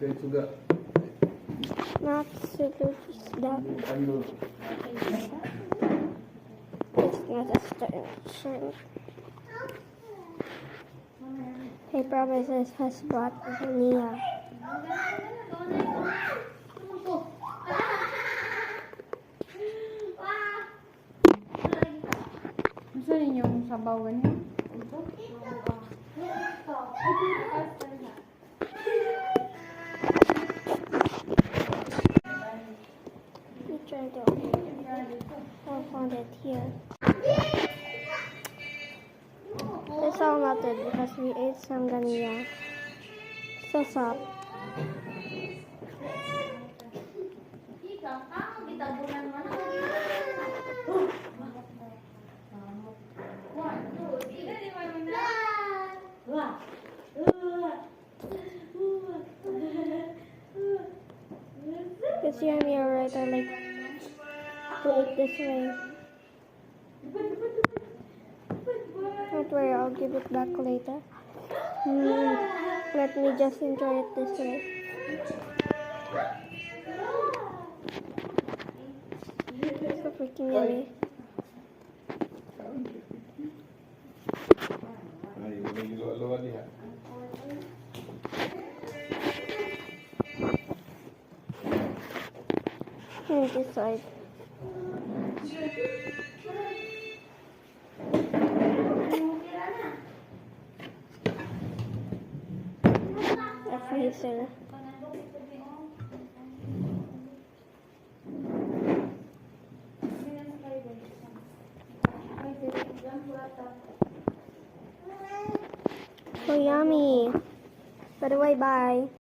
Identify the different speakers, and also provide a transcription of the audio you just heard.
Speaker 1: Kahit suga.
Speaker 2: Not super that.
Speaker 1: Ano?
Speaker 2: It's not a shrimp. He promises has bought Nia.
Speaker 3: Gusto ninyong sabaw ganyan?
Speaker 2: We tried to I found it here. It's all melted because we ate some ganilla. So soft. It's yummy, alright. I like to eat this way. Don't worry, I'll give it back later. Let me just enjoy it this way. It's so freaking yummy.
Speaker 1: Ay, may luwa-luwa diha.
Speaker 2: This side. A freezer. So yummy. By the way, bye.